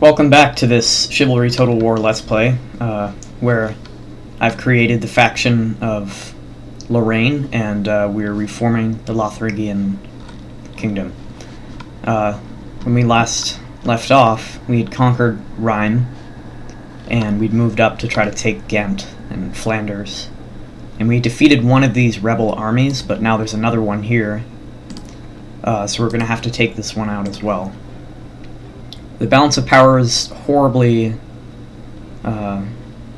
Welcome back to this Chivalry Total War Let's Play, where I've created the faction of Lorraine, and we're reforming the Lotharingian kingdom. When we last left off, we had conquered Rhine, and we'd moved up to try to take Ghent and Flanders. And we defeated one of these rebel armies, but now there's another one here, so we're going to have to take this one out as well. The balance of power is horribly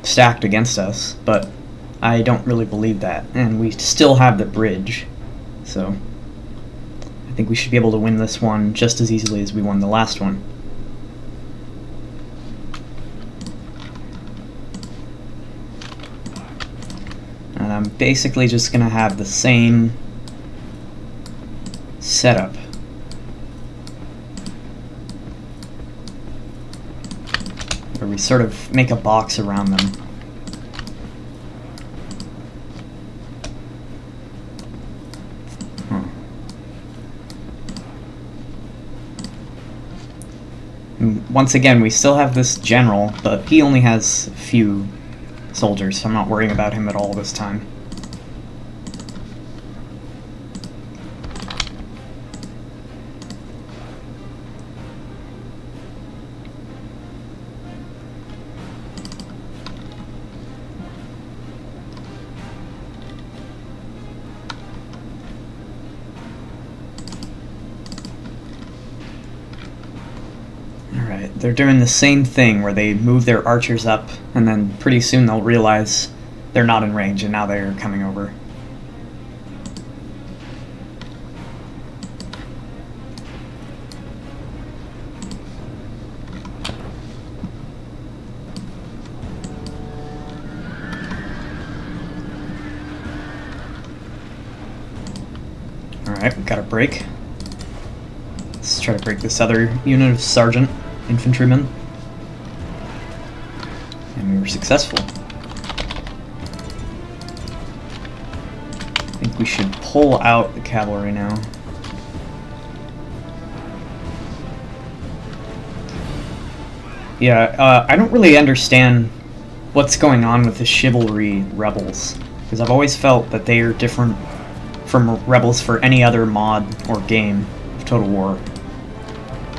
stacked against us, but I don't really believe that. And we still have the bridge, so I think we should be able to win this one just as easily as we won the last one. And I'm basically just going to have the same setup. Where we sort of make a box around them. And once again, we still have this general, but he only has a few soldiers, so I'm not worrying about him at all this time. Alright, they're doing the same thing where they move their archers up, and then pretty soon they'll realize they're not in range, and now they're coming over. Alright, we got a break. Let's try to break this other unit of sergeant infantrymen. And we were successful. I think we should pull out the cavalry now. Yeah, I don't really understand what's going on with the Chivalry rebels, because I've always felt that they are different from rebels for any other mod or game of Total War.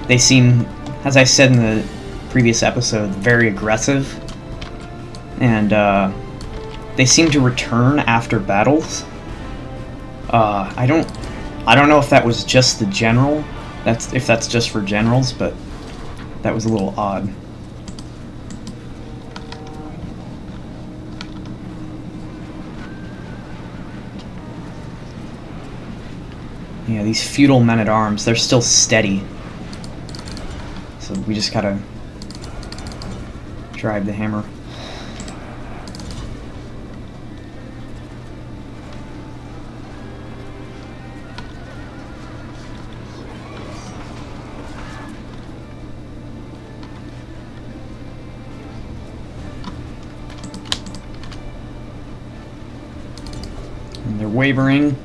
They seem, as I said in the previous episode, very aggressive, and they seem to return after battles. I don't know if that was just the general, if that's just for generals, but that was a little odd. Yeah, these feudal men-at-arms, they're still steady. So we just gotta drive the hammer. And they're wavering.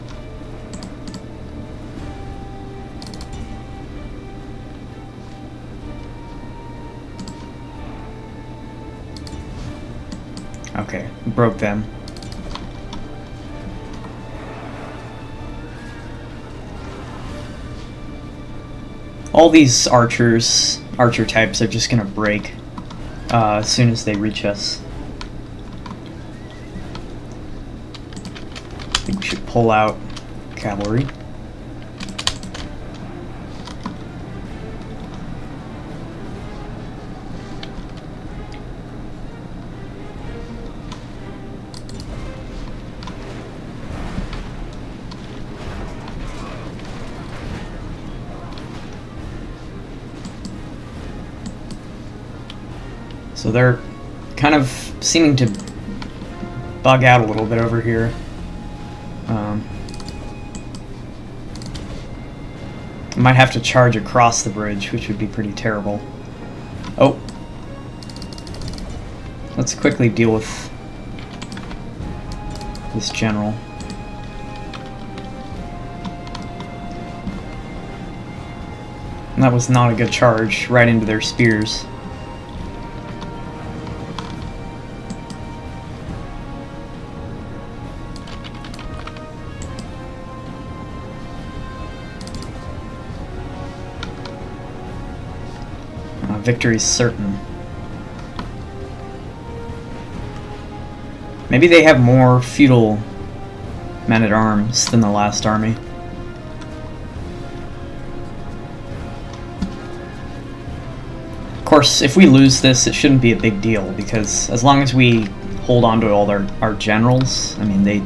Okay, broke them. All these archer types are just gonna break as soon as they reach us. I think we should pull out cavalry. So they're kind of seeming to bug out a little bit over here. I might have to charge across the bridge, which would be pretty terrible. Oh. Let's quickly deal with this general. And that was not a good charge, right into their spears. Victory's certain. Maybe they have more feudal men-at-arms than the last army. Of course, if we lose this, it shouldn't be a big deal, because as long as we hold on to all our generals, I mean, they...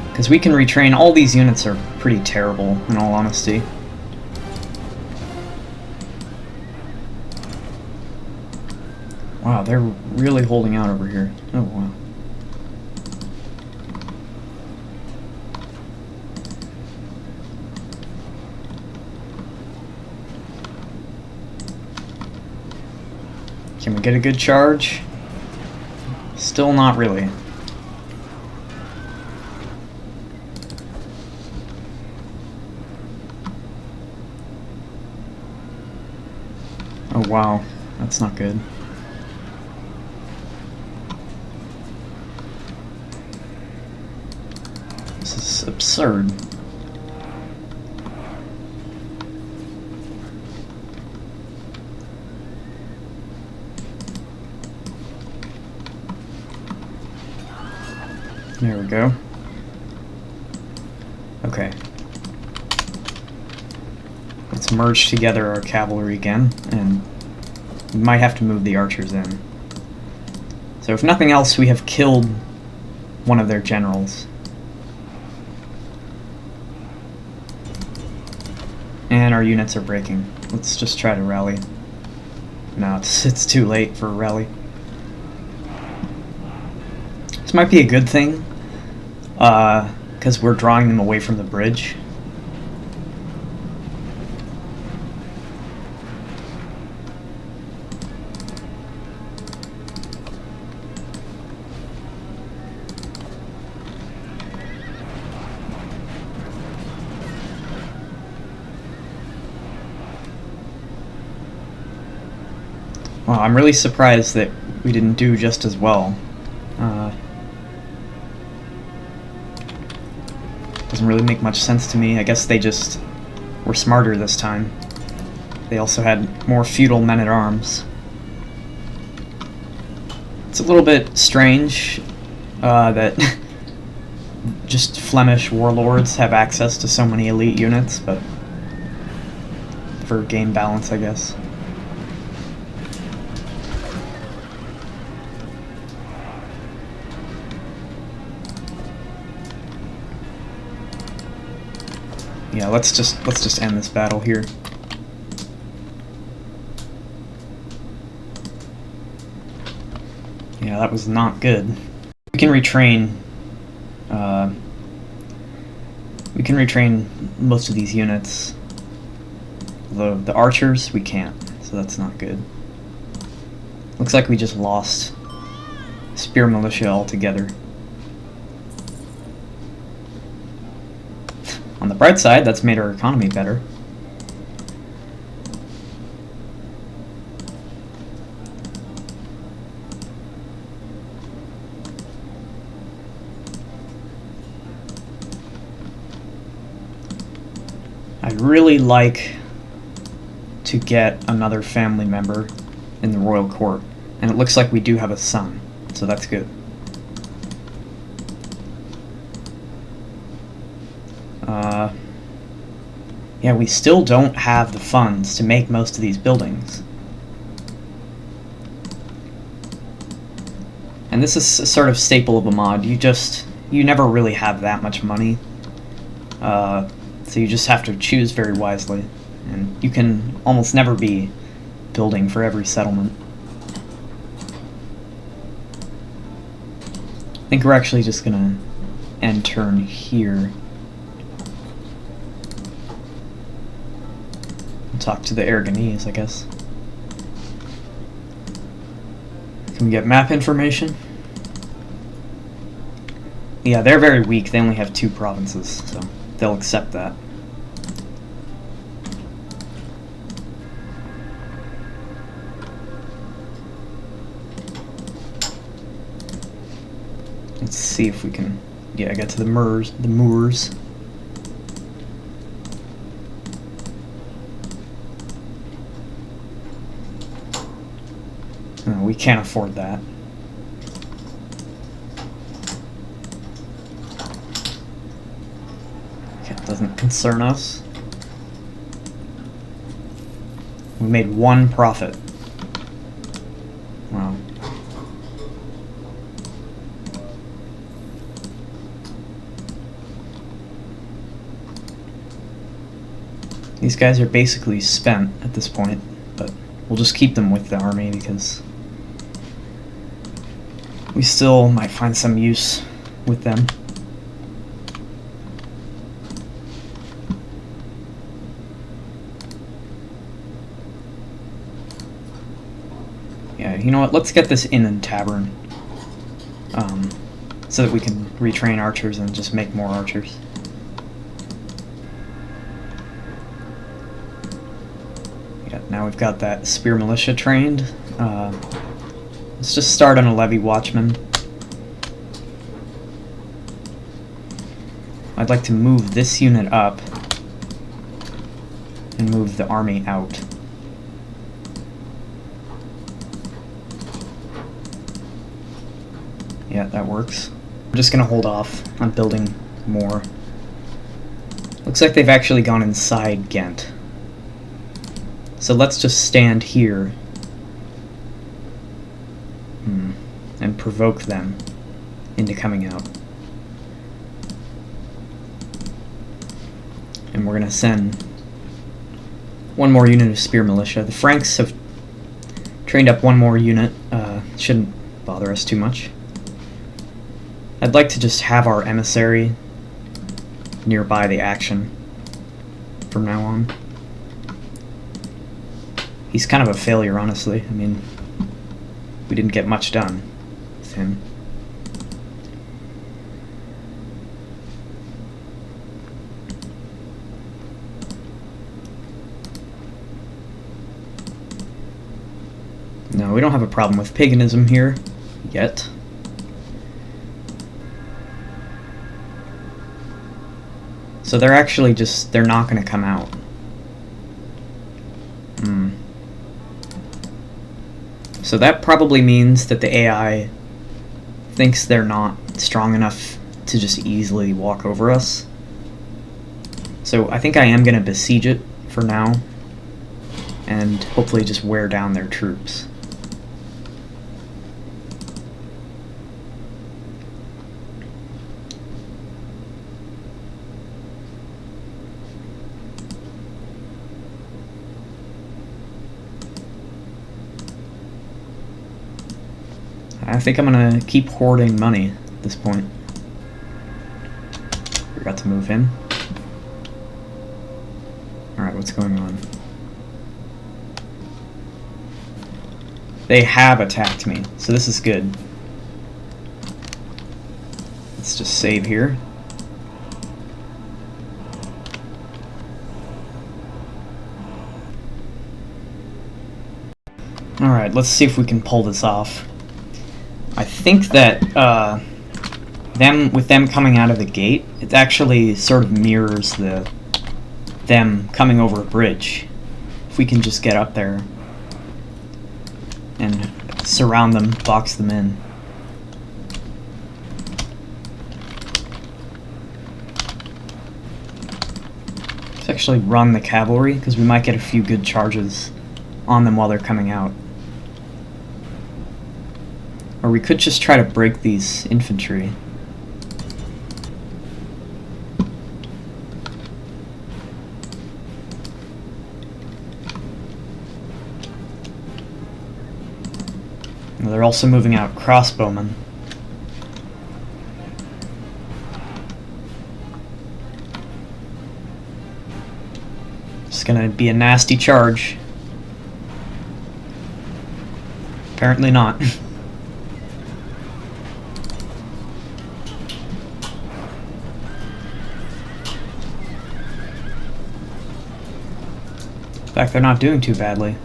Because we can retrain. All these units are pretty terrible, in all honesty. Wow, they're really holding out over here. Oh, wow. Can we get a good charge? Still not really. Oh, wow. That's not good. This is absurd. There we go. Okay. Let's merge together our cavalry again, and we might have to move the archers in. So if nothing else, we have killed one of their generals. And our units are breaking. Let's just try to rally. No, it's too late for a rally. This might be a good thing, because we're drawing them away from the bridge. Well, I'm really surprised that we didn't do just as well. Doesn't really make much sense to me. I guess they just were smarter this time. They also had more feudal men-at-arms. It's a little bit strange that just Flemish warlords have access to so many elite units, but for game balance, I guess. Yeah, let's just end this battle here. Yeah, that was not good. We can retrain. We can retrain most of these units. Although the archers we can't, so that's not good. Looks like we just lost spear militia altogether. On the bright side, that's made our economy better. I'd really like to get another family member in the royal court, and it looks like we do have a son, so that's good. Yeah, we still don't have the funds to make most of these buildings. And this is a sort of staple of a mod. You never really have that much money. So you just have to choose very wisely. And you can almost never be building for every settlement. I think we're actually just gonna end turn here. Talk to the Aragonese, I guess. Can we get map information? Yeah, they're very weak. They only have 2 provinces, so they'll accept that. Let's see if we can, yeah, get to the Moors. No, we can't afford that. It doesn't concern us. We made 1 profit. Wow. These guys are basically spent at this point, but we'll just keep them with the army because we still might find some use with them. Yeah, you know what? Let's get this inn and tavern so that we can retrain archers and just make more archers. Yeah, now we've got that spear militia trained. Let's just start on a levy watchman. I'd like to move this unit up and move the army out. Yeah, that works. We're just gonna hold off on building more. Looks like they've actually gone inside Ghent. So let's just stand here and provoke them into coming out. And we're gonna send 1 more unit of spear militia. The Franks have trained up 1 more unit. Shouldn't bother us too much. I'd like to just have our emissary nearby the action from now on. He's kind of a failure, honestly. I mean, we didn't get much done with him. No, we don't have a problem with paganism here yet. So they're actually just, they're not going to come out. So that probably means that the AI thinks they're not strong enough to just easily walk over us. So I think I am going to besiege it for now, and hopefully just wear down their troops. I think I'm gonna keep hoarding money at this point. Forgot to move him. Alright, what's going on? They have attacked me, so this is good. Let's just save here. Alright, let's see if we can pull this off. I think that with them coming out of the gate, it actually sort of mirrors them coming over a bridge. If we can just get up there and surround them, box them in. Let's actually run the cavalry, because we might get a few good charges on them while they're coming out. Or we could just try to break these infantry. And they're also moving out crossbowmen. It's gonna be a nasty charge. Apparently not. In fact, they're not doing too badly.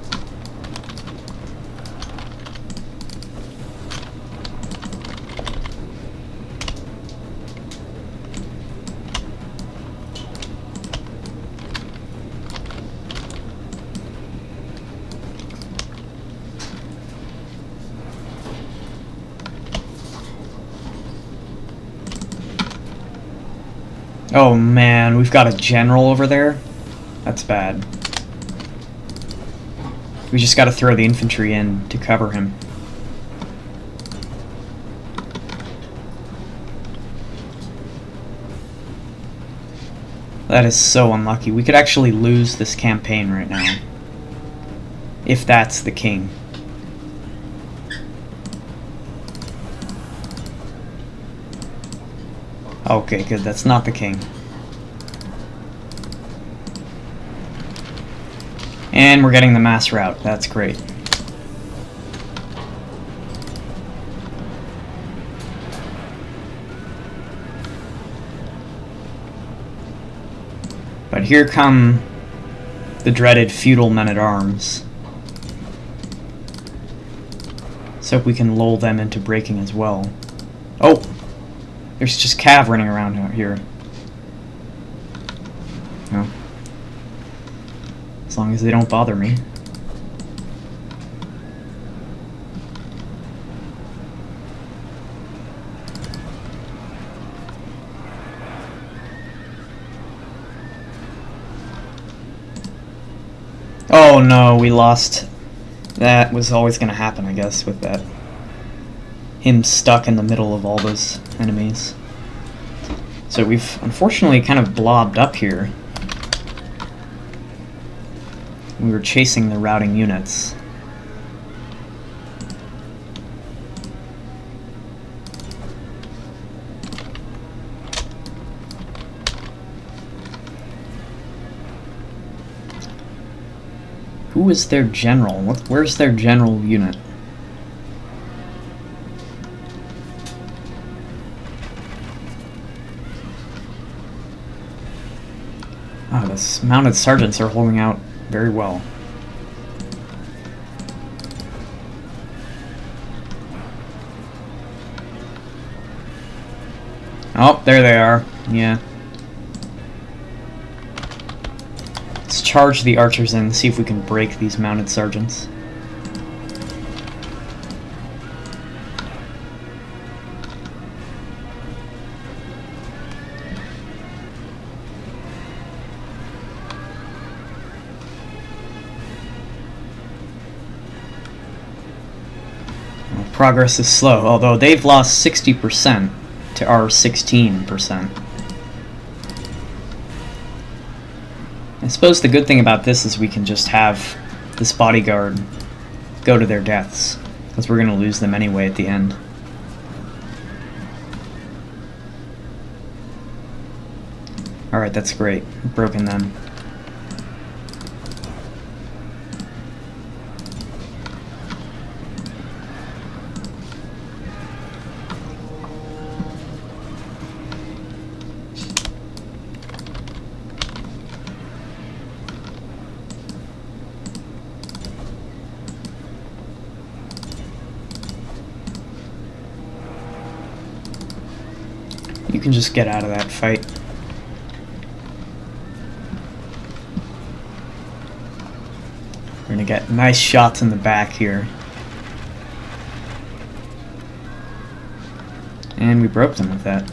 Oh man, we've got a general over there? That's bad. We just gotta throw the infantry in to cover him. That is so unlucky. We could actually lose this campaign right now. If that's the king. Okay, good. That's not the king. And we're getting the mass rout. That's great. But here come the dreaded feudal men-at-arms. So if we can lull them into breaking as well. Oh! There's just cav running around out here. No. As long as they don't bother me. Oh no, we lost. That was always going to happen, I guess, with that. Him stuck in the middle of all those enemies. So we've unfortunately kind of blobbed up here. We were chasing the routing units. Who is their general? Where's their general unit? Oh, the mounted sergeants are holding out very well. Oh, there they are. Yeah. Let's charge the archers in and see if we can break these mounted sergeants. Well, progress is slow, although they've lost 60% to our 16%. I suppose the good thing about this is we can just have this bodyguard go to their deaths, because we're going to lose them anyway at the end. Alright, that's great. We've broken them. You can just get out of that fight. We're gonna get nice shots in the back here. And we broke them with that.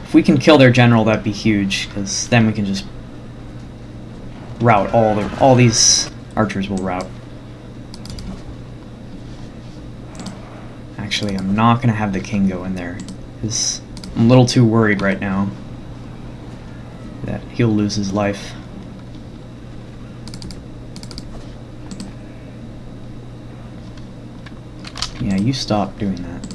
If we can kill their general, that'd be huge, because then we can just rout all these archers will rout. Actually, I'm not going to have the king go in there, because I'm a little too worried right now that he'll lose his life. Yeah, you stop doing that.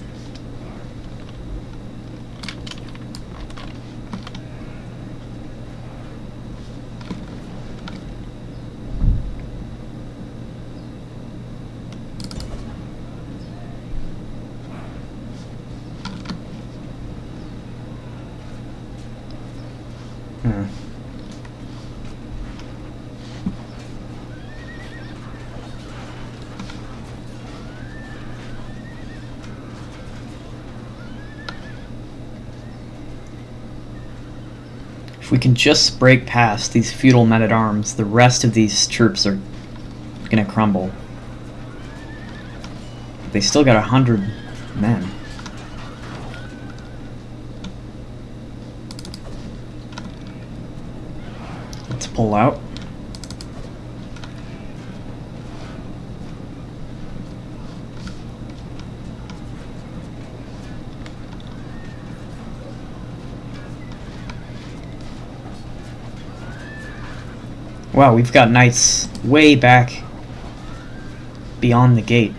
If we can just break past these feudal men-at-arms, the rest of these troops are gonna crumble. They still got 100 men. pull out. Wow, we've got knights way back beyond the gate.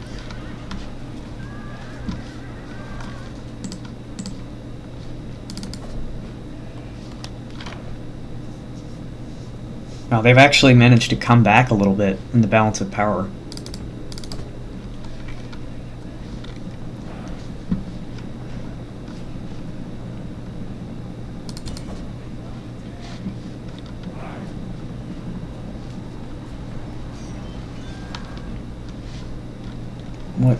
Wow, they've actually managed to come back a little bit in the balance of power. What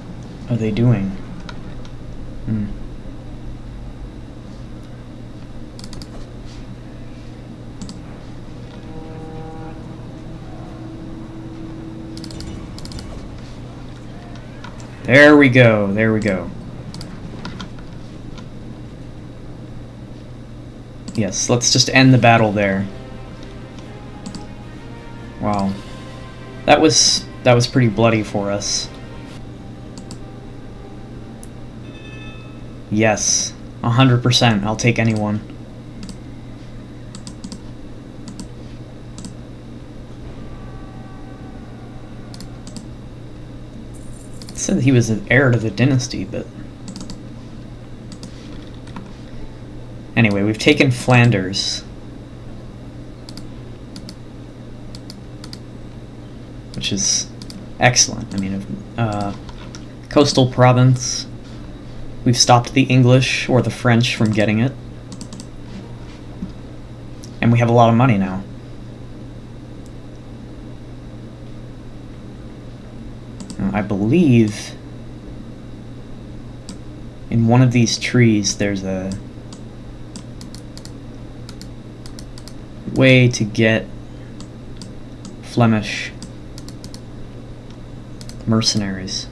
are they doing? There we go, there we go. Yes, let's just end the battle there. Wow. That was pretty bloody for us. Yes, 100%. I'll take anyone. It said he was an heir to the dynasty, but... Anyway, we've taken Flanders. Which is excellent. I mean, coastal province. We've stopped the English or the French from getting it. And we have a lot of money now. I believe in one of these trees there's a way to get Flemish mercenaries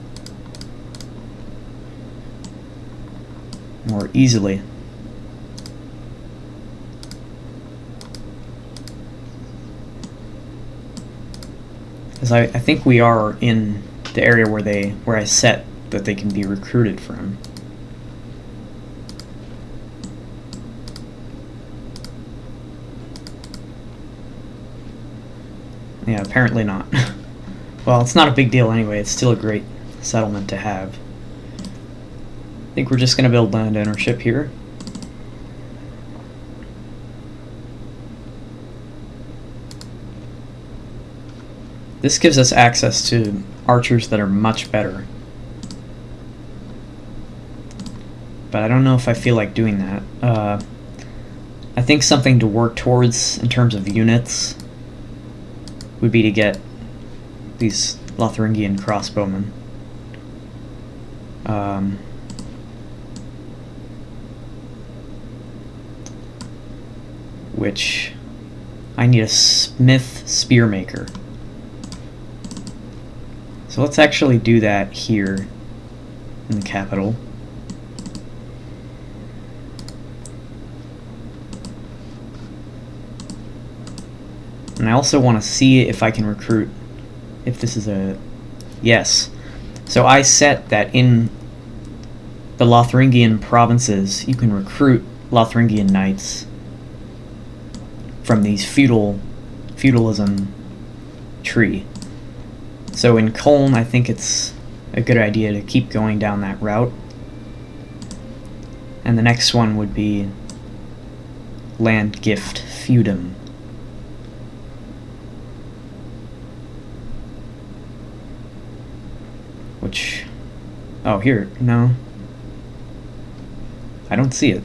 more easily. Because I think we are in the area where I set that they can be recruited from. Yeah, apparently not. Well, it's not a big deal anyway. It's still a great settlement to have. I think we're just going to build land ownership here. This gives us access to archers that are much better. But I don't know if I feel like doing that. I think something to work towards in terms of units would be to get these Lotharingian crossbowmen. Which I need a smith spearmaker. So let's actually do that here in the capital. And I also want to see if I can recruit, if this is a... Yes. So I set that in the Lotharingian provinces, you can recruit Lotharingian knights from these feudalism tree. So in Culm, I think it's a good idea to keep going down that route. And the next one would be land gift feudum. Which... Oh, here. No. I don't see it.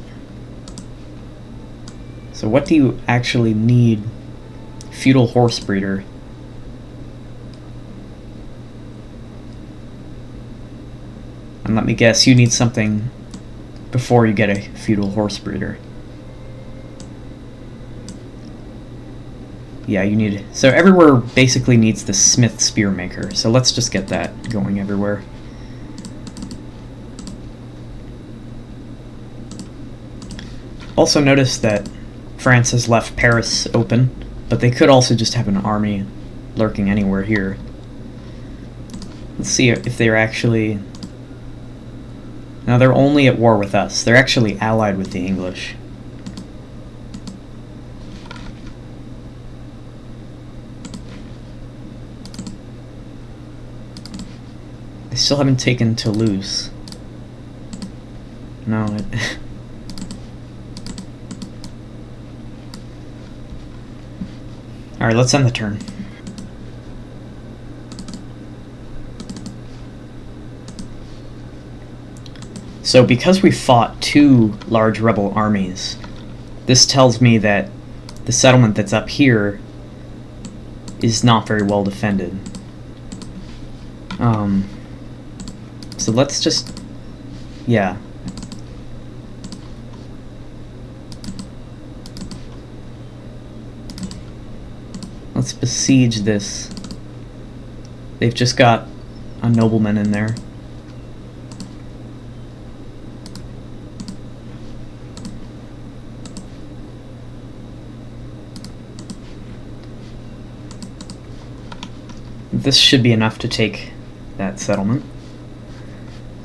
So what do you actually need? Feudal horse breeder. And let me guess, you need something before you get a feudal horse breeder. Yeah, you need... So everywhere basically needs the smith spearmaker, so let's just get that going everywhere. Also notice that France has left Paris open, But they could also just have an army lurking anywhere here. Let's see if they're actually... No, they're only at war with us. They're actually allied with the English. They still haven't taken Toulouse. No, Alright, let's end the turn. So because we fought 2 large rebel armies, this tells me that the settlement that's up here is not very well defended. So let's just... yeah. Let's besiege this. They've just got a nobleman in there. This should be enough to take that settlement.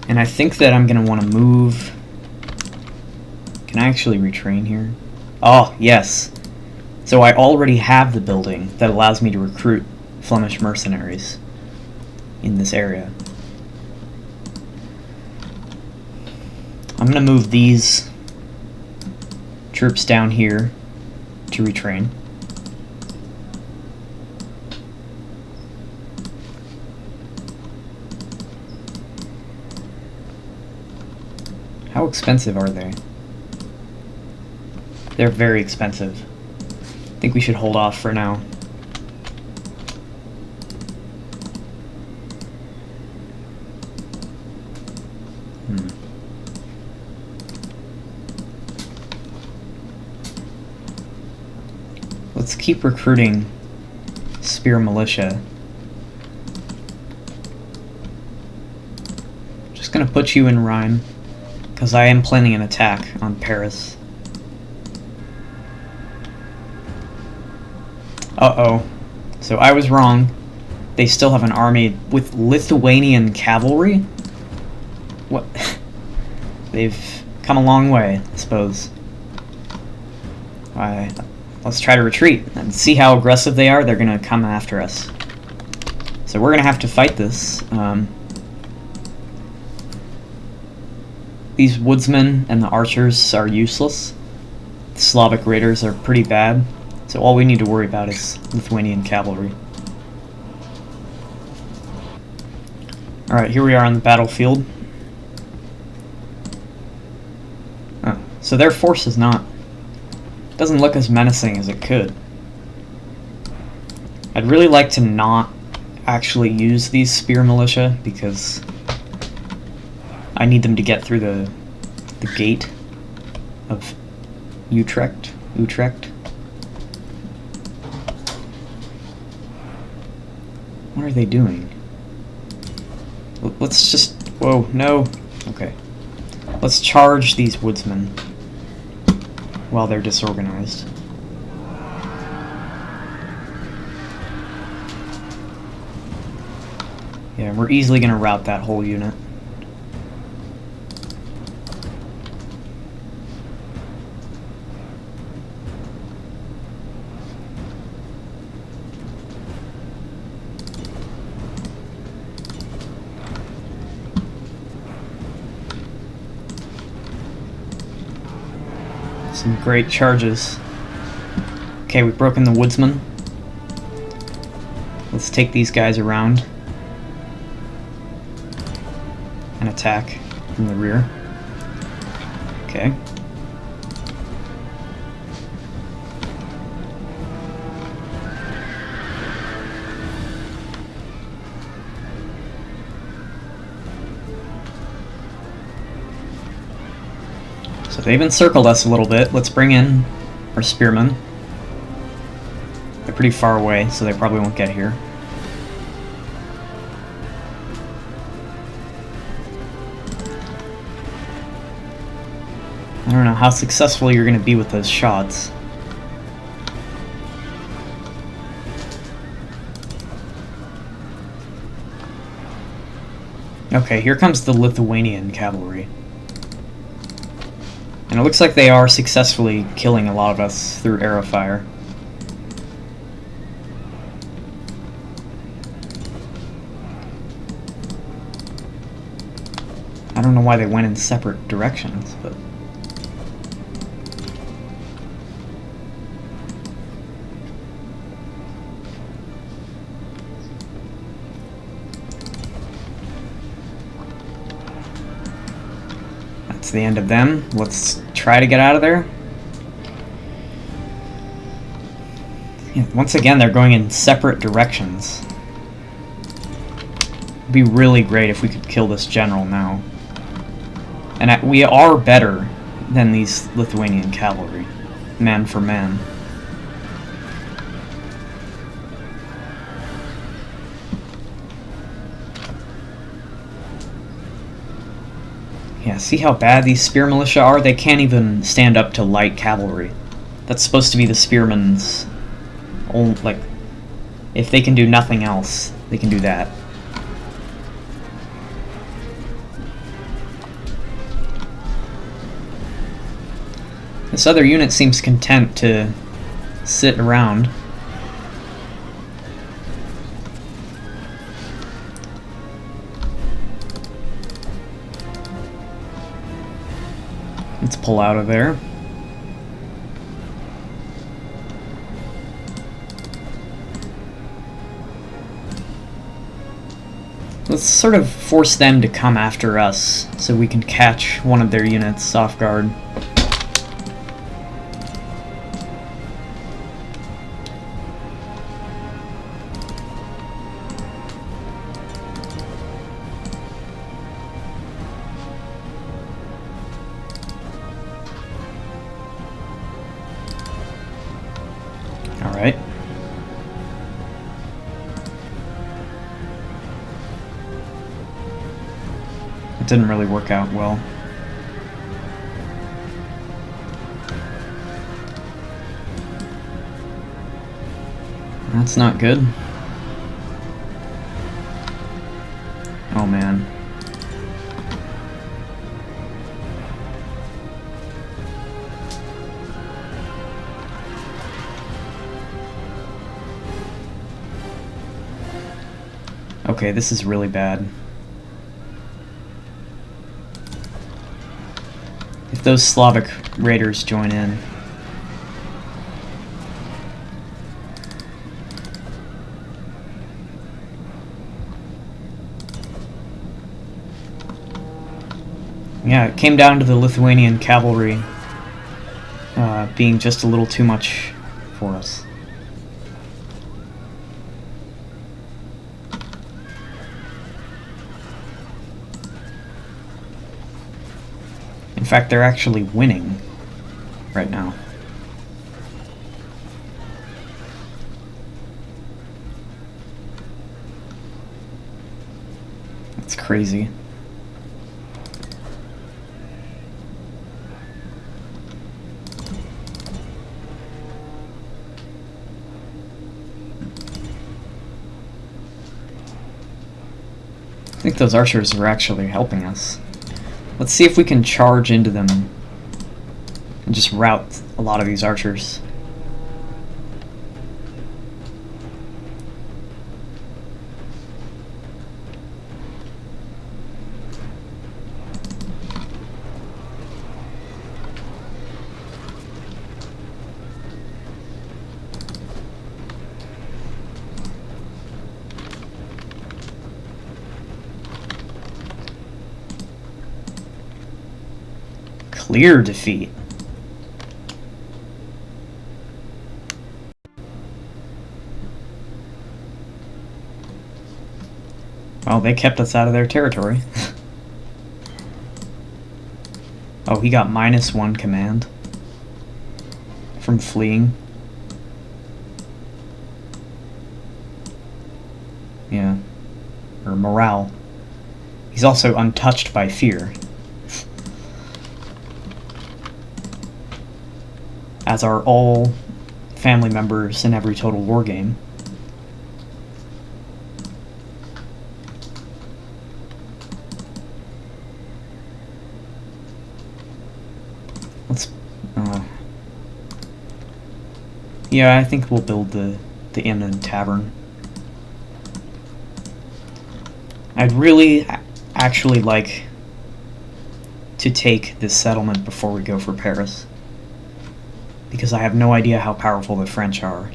And I think that I'm going to want to move... Can I actually retrain here? Oh, yes. So I already have the building that allows me to recruit Flemish mercenaries in this area. I'm going to move these troops down here to retrain. How expensive are they? They're very expensive. I think we should hold off for now. Let's keep recruiting spear militia. Just gonna put you in Rhine, because I am planning an attack on Paris. Uh-oh. So I was wrong. They still have an army with Lithuanian cavalry? What? They've come a long way, I suppose. Let's try to retreat and see how aggressive they are. They're gonna come after us. So we're gonna have to fight this. These woodsmen and the archers are useless. The Slavic raiders are pretty bad. So all we need to worry about is Lithuanian cavalry. Alright, here we are on the battlefield. Oh, so their force is not... doesn't look as menacing as it could. I'd really like to not actually use these spear militia, because I need them to get through the gate of Utrecht. What are they doing? Let's just... whoa, no. Okay. Let's charge these woodsmen while they're disorganized. Yeah, we're easily gonna rout that whole unit. Some great charges. Okay, we've broken the woodsman. Let's take these guys around and attack from the rear. Okay. So they've encircled us a little bit. Let's bring in our spearmen. They're pretty far away, so they probably won't get here. I don't know how successful you're going to be with those shots. Okay, here comes the Lithuanian cavalry. And it looks like they are successfully killing a lot of us through arrow fire. I don't know why they went in separate directions, but... That's the end of them. Let's try to get out of there. Yeah, once again, they're going in separate directions. It'd be really great if we could kill this general now. And we are better than these Lithuanian cavalry, man for man. Yeah, see how bad these spear militia are? They can't even stand up to light cavalry. That's supposed to be the spearmen's own, like, if they can do nothing else, they can do that. This other unit seems content to sit around. Let's pull out of there. Let's sort of force them to come after us so we can catch one of their units off guard. Alright. It didn't really work out well. That's not good. Oh man. Okay, this is really bad. If those Slavic raiders join in. Yeah, it came down to the Lithuanian cavalry being just a little too much for us. In fact, they're actually winning right now. That's crazy. I think those archers are actually helping us. Let's see if we can charge into them and just rout a lot of these archers. Clear defeat. Well, they kept us out of their territory. Oh, he got -1 command from fleeing. Yeah. Or morale. He's also untouched by fear. As are all family members in every Total War game. Yeah, I think we'll build the inn and tavern. I'd really actually like to take this settlement before we go for Paris, because I have no idea how powerful the French are.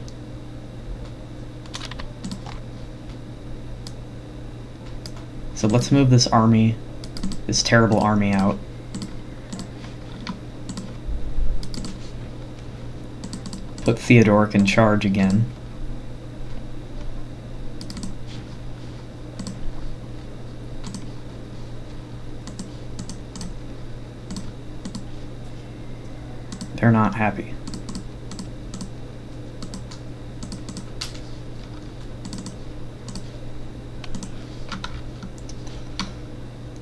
So let's move this army, this terrible army, out. Put Theodoric in charge again. They're not happy.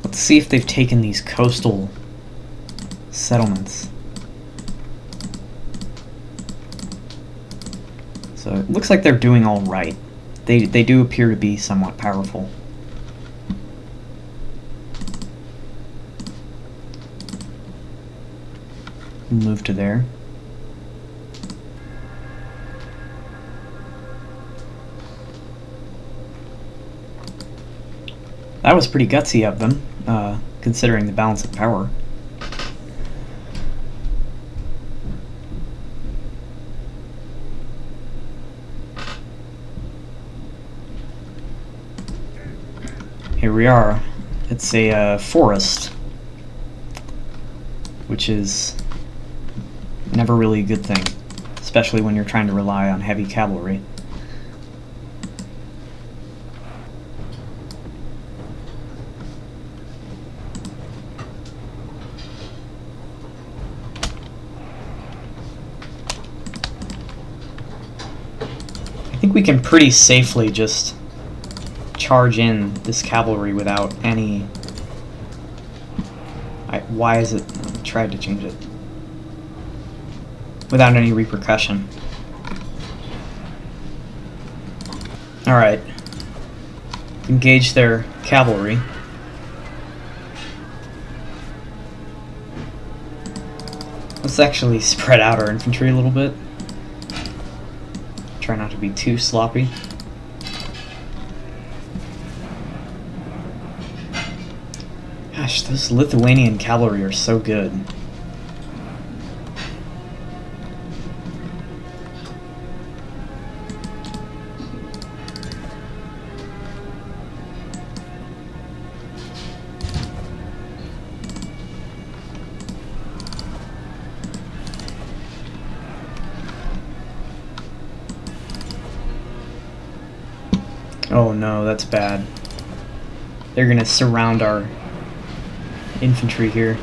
Let's see if they've taken these coastal settlements. So it looks like they're doing all right. They do appear to be somewhat powerful. Move to there. That was pretty gutsy of them, considering the balance of power. Here we are. It's a forest, which is never really a good thing, especially when you're trying to rely on heavy cavalry. I think we can pretty safely just charge in this cavalry without any... why is it... I tried to change it. Without any repercussion. Alright. Engage their cavalry. Let's actually spread out our infantry a little bit. Try not to be too sloppy. Gosh, those Lithuanian cavalry are so good. Oh no, that's bad. They're gonna surround our infantry here.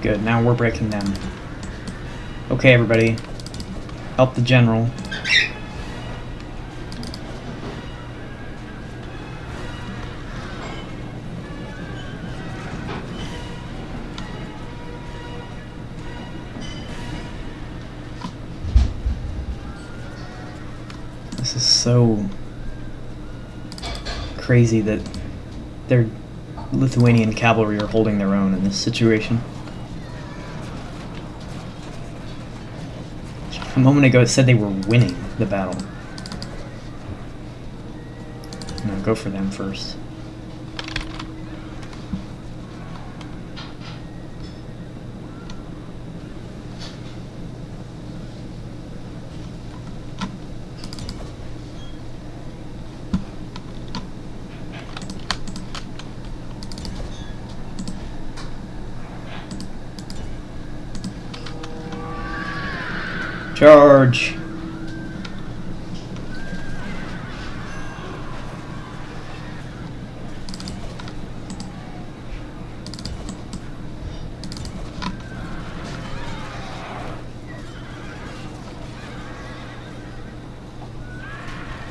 Good, now we're breaking them. Okay, everybody. Help the general. This is so crazy that their Lithuanian cavalry are holding their own in this situation. A moment ago it said they were winning the battle. No, go for them first. Charge!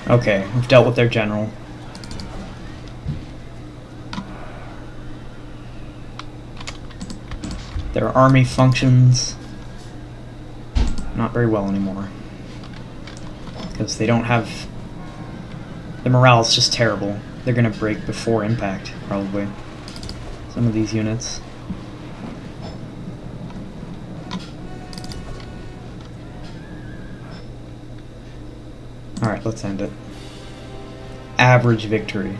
Okay, we've dealt with their general. Their army functions not very well anymore. Because they don't have... The morale is just terrible. They're gonna break before impact, probably. Some of these units. Alright, let's end it. Average victory.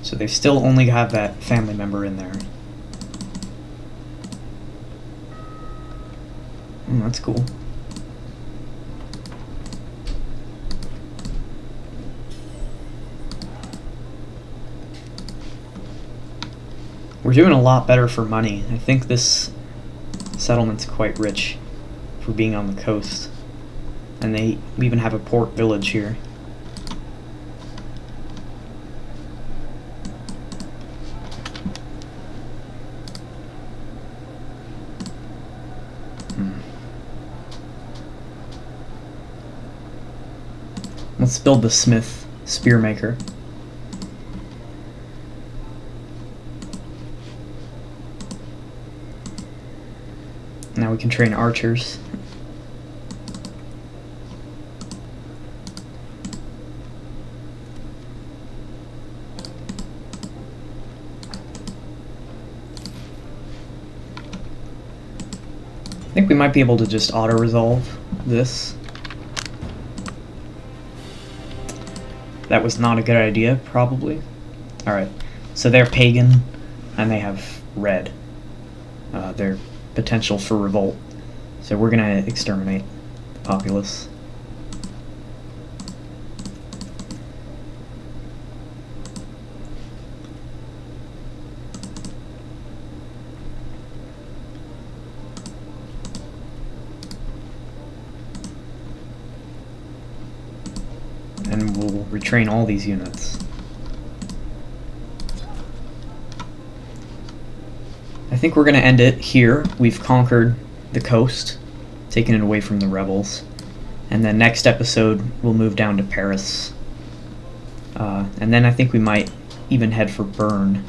So they still only have that family member in there. That's cool. We're doing a lot better for money. I think this settlement's quite rich for being on the coast. And we even have a port village here. Let's build the smith spearmaker. Now we can train archers. I think we might be able to just auto-resolve this. That was not a good idea, probably. Alright, so they're pagan, and they have red. They're potential for revolt. So we're gonna exterminate the populace. And we'll retrain all these units. I think we're going to end it here. We've conquered the coast, taken it away from the rebels. And then next episode, we'll move down to Paris. And then I think we might even head for Bern.